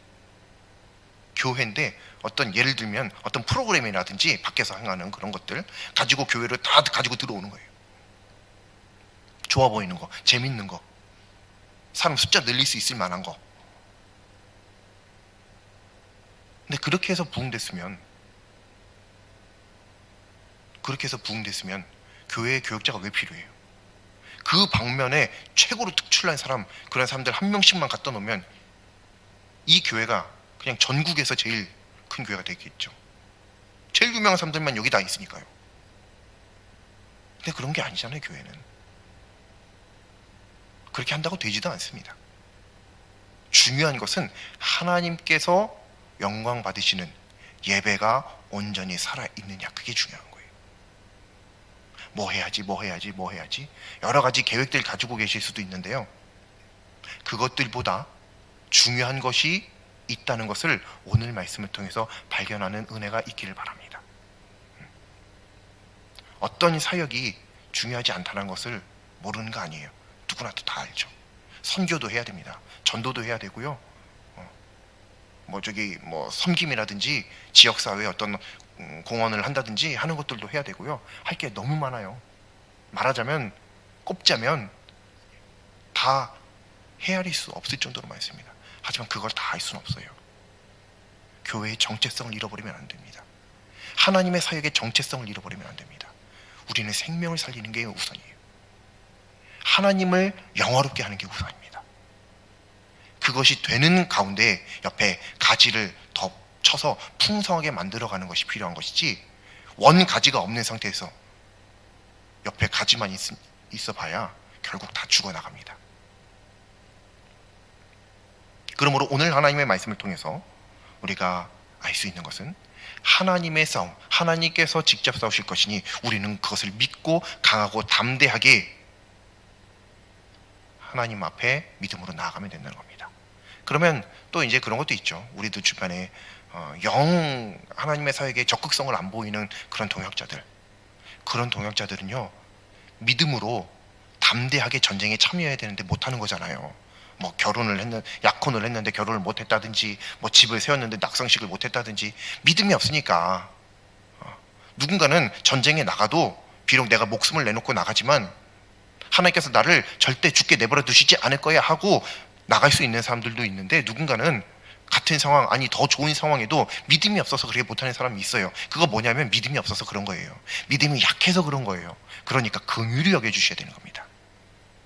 교회인데 어떤 예를 들면 어떤 프로그램이라든지 밖에서 행하는 그런 것들 가지고 교회를 다 가지고 들어오는 거예요. 좋아 보이는 거, 재밌는 거, 사람 숫자 늘릴 수 있을 만한 거. 근데 그렇게 해서 부흥됐으면 교회에 교역자가 왜 필요해요? 그 방면에 최고로 특출난 사람, 그런 사람들 한 명씩만 갖다 놓으면 이 교회가 그냥 전국에서 제일 큰 교회가 되겠죠. 제일 유명한 사람들만 여기 다 있으니까요. 근데 그런 게 아니잖아요. 교회는 그렇게 한다고 되지도 않습니다. 중요한 것은 하나님께서 영광 받으시는 예배가 온전히 살아있느냐, 그게 중요한 거예요. 뭐 해야지 여러 가지 계획들 가지고 계실 수도 있는데요, 그것들보다 중요한 것이 있다는 것을 오늘 말씀을 통해서 발견하는 은혜가 있기를 바랍니다. 어떤 사역이 중요하지 않다는 것을 모르는 거 아니에요. 누구나 다 알죠. 선교도 해야 됩니다. 전도도 해야 되고요. 섬김이라든지 지역사회에 어떤 공헌을 한다든지 하는 것들도 해야 되고요. 할 게 너무 많아요. 말하자면, 꼽자면 다 헤아릴 수 없을 정도로 많습니다. 하지만 그걸 다 할 수는 없어요. 교회의 정체성을 잃어버리면 안 됩니다. 하나님의 사역의 정체성을 잃어버리면 안 됩니다. 우리는 생명을 살리는 게 우선이에요. 하나님을 영화롭게 하는 게 우선입니다. 그것이 되는 가운데 옆에 가지를 더 쳐서 풍성하게 만들어가는 것이 필요한 것이지, 원 가지가 없는 상태에서 옆에 가지만 있어 봐야 결국 다 죽어나갑니다. 그러므로 오늘 하나님의 말씀을 통해서 우리가 알 수 있는 것은, 하나님의 싸움, 하나님께서 직접 싸우실 것이니 우리는 그것을 믿고 강하고 담대하게 하나님 앞에 믿음으로 나아가면 된다는 겁니다. 그러면 또 이제 그런 것도 있죠. 우리도 주변에 영 하나님의 사역에 적극성을 안 보이는 그런 동역자들, 그런 동역자들은요, 믿음으로 담대하게 전쟁에 참여해야 되는데 못하는 거잖아요. 뭐 약혼을 했는데 결혼을 못했다든지, 뭐 집을 세웠는데 낙성식을 못했다든지, 믿음이 없으니까. 누군가는 전쟁에 나가도 비록 내가 목숨을 내놓고 나가지만 하나님께서 나를 절대 죽게 내버려 두시지 않을 거야 하고 나갈 수 있는 사람들도 있는데, 누군가는 같은 상황, 아니 더 좋은 상황에도 믿음이 없어서 그렇게 못하는 사람이 있어요. 그거 뭐냐면 믿음이 없어서 그런 거예요. 믿음이 약해서 그런 거예요. 그러니까 긍휼히 여겨주셔야 되는 겁니다.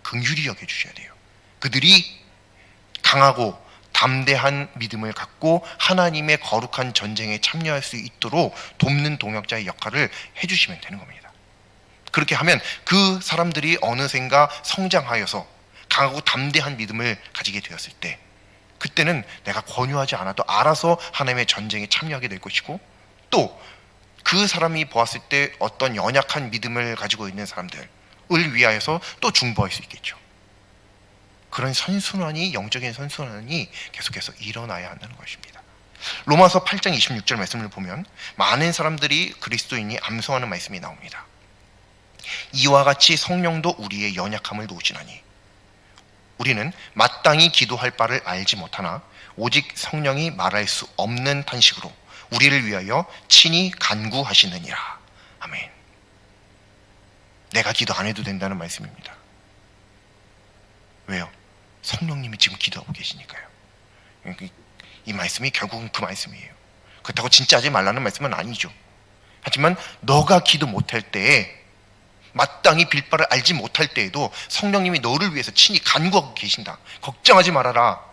긍휼히 여겨주셔야 돼요. 그들이 강하고 담대한 믿음을 갖고 하나님의 거룩한 전쟁에 참여할 수 있도록 돕는 동역자의 역할을 해주시면 되는 겁니다. 그렇게 하면 그 사람들이 어느샌가 성장하여서 강하고 담대한 믿음을 가지게 되었을 때, 그때는 내가 권유하지 않아도 알아서 하나님의 전쟁에 참여하게 될 것이고, 또 그 사람이 보았을 때 어떤 연약한 믿음을 가지고 있는 사람들을 위하여서 또 중보할 수 있겠죠. 그런 선순환이, 영적인 선순환이 계속해서 일어나야 한다는 것입니다. 로마서 8장 26절 말씀을 보면 많은 사람들이 그리스도인이 암송하는 말씀이 나옵니다. 이와 같이 성령도 우리의 연약함을 도우시나니, 우리는 마땅히 기도할 바를 알지 못하나 오직 성령이 말할 수 없는 탄식으로 우리를 위하여 친히 간구하시느니라. 아멘. 내가 기도 안 해도 된다는 말씀입니다. 왜요? 성령님이 지금 기도하고 계시니까요. 이 말씀이 결국은 그 말씀이에요. 그렇다고 진짜 하지 말라는 말씀은 아니죠. 하지만 너가 기도 못할 때에, 마땅히 빌 바를 알지 못할 때에도 성령님이 너를 위해서 친히 간구하고 계신다. 걱정하지 말아라.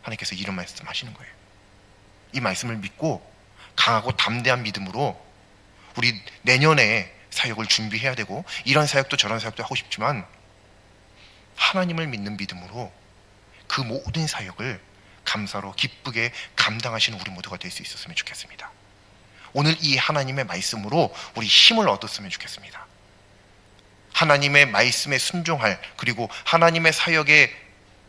하나님께서 이런 말씀 하시는 거예요. 이 말씀을 믿고 강하고 담대한 믿음으로 우리 내년에 사역을 준비해야 되고, 이런 사역도 저런 사역도 하고 싶지만 하나님을 믿는 믿음으로 그 모든 사역을 감사로 기쁘게 감당하시는 우리 모두가 될 수 있었으면 좋겠습니다. 오늘 이 하나님의 말씀으로 우리 힘을 얻었으면 좋겠습니다. 하나님의 말씀에 순종할, 그리고 하나님의 사역에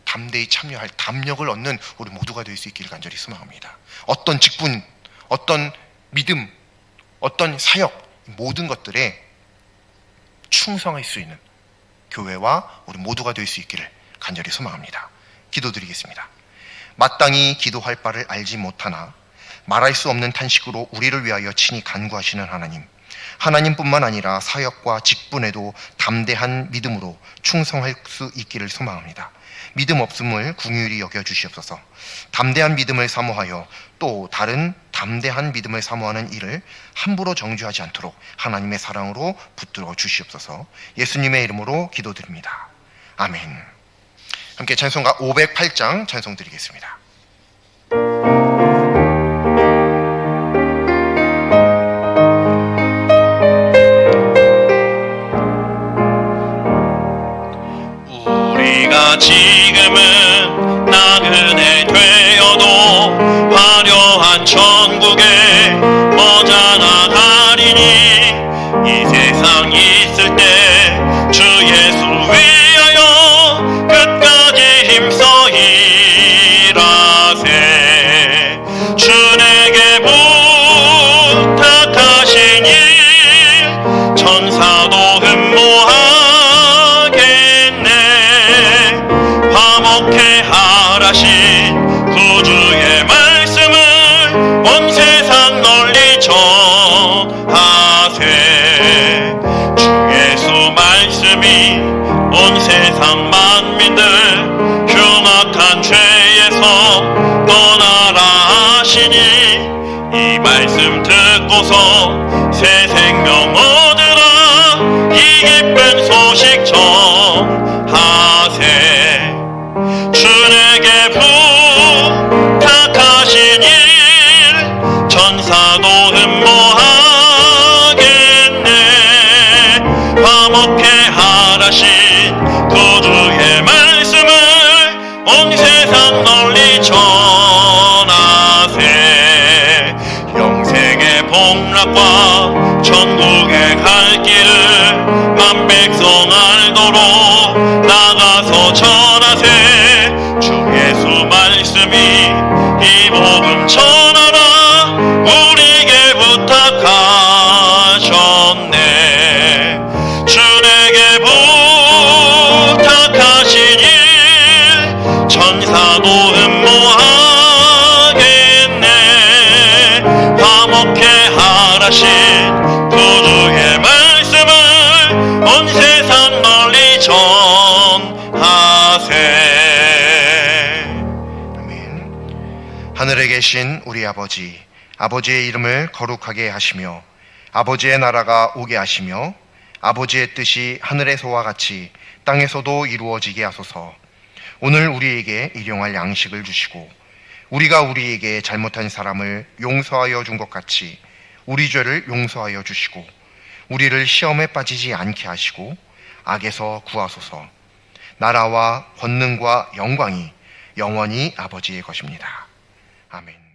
담대히 참여할 담력을 얻는 우리 모두가 될 수 있기를 간절히 소망합니다. 어떤 직분, 어떤 믿음, 어떤 사역, 모든 것들에 충성할 수 있는 교회와 우리 모두가 될 수 있기를 간절히 소망합니다. 기도드리겠습니다. 마땅히 기도할 바를 알지 못하나 말할 수 없는 탄식으로 우리를 위하여 친히 간구하시는 하나님, 하나님뿐만 아니라 사역과 직분에도 담대한 믿음으로 충성할 수 있기를 소망합니다. 믿음 없음을 긍휼히 여겨주시옵소서. 담대한 믿음을 사모하여 또 다른 담대한 믿음을 사모하는 일을 함부로 정죄하지 않도록 하나님의 사랑으로 붙들어 주시옵소서. 예수님의 이름으로 기도드립니다. 아멘. 함께 찬송가 508장 찬송 드리겠습니다. 우리가 지금은 나그네 되어도 화려한 천국에 머자나가리니, 이 세상 있을 때 주 예수 위하여 끝까지 힘써 일하세. 주에게 부탁하신 일 천사도 흠모하겠네. 화목해 하라신 구주의 말씀을 온 세상 널리 전하세. 주 예수 말씀이 온 세상 만민들 흉악한 죄에서 떠나라 하시니, 이 말씀 듣고서 새 생명 얻으라. 이 기쁜 소식 전하세. 주에게 부탁하신 일 천사도 흠모하겠네. 화목해 하라신 구주의 말씀을 온 세상 널리 전하세. 영생의 복락과 천국에 갈 길을 만 백성 알도록 나가서 전하세. 주 예수 말씀이 이 복음 전하라. 우리에게 부탁하셨네. 주에게 부탁하신 일 천사도 흠모하겠네. 화목해 하라신 구주의 말씀을 온 세상 널리 전하세. 아멘. 하늘에 계신 우리 아버지, 아버지의 이름을 거룩하게 하시며 아버지의 나라가 오게 하시며 아버지의 뜻이 하늘에서와 같이 땅에서도 이루어지게 하소서. 오늘 우리에게 일용할 양식을 주시고 우리가 우리에게 잘못한 사람을 용서하여 준 것 같이 우리 죄를 용서하여 주시고 우리를 시험에 빠지지 않게 하시고 악에서 구하소서. 나라와 권능과 영광이 영원히 아버지의 것입니다. 아멘.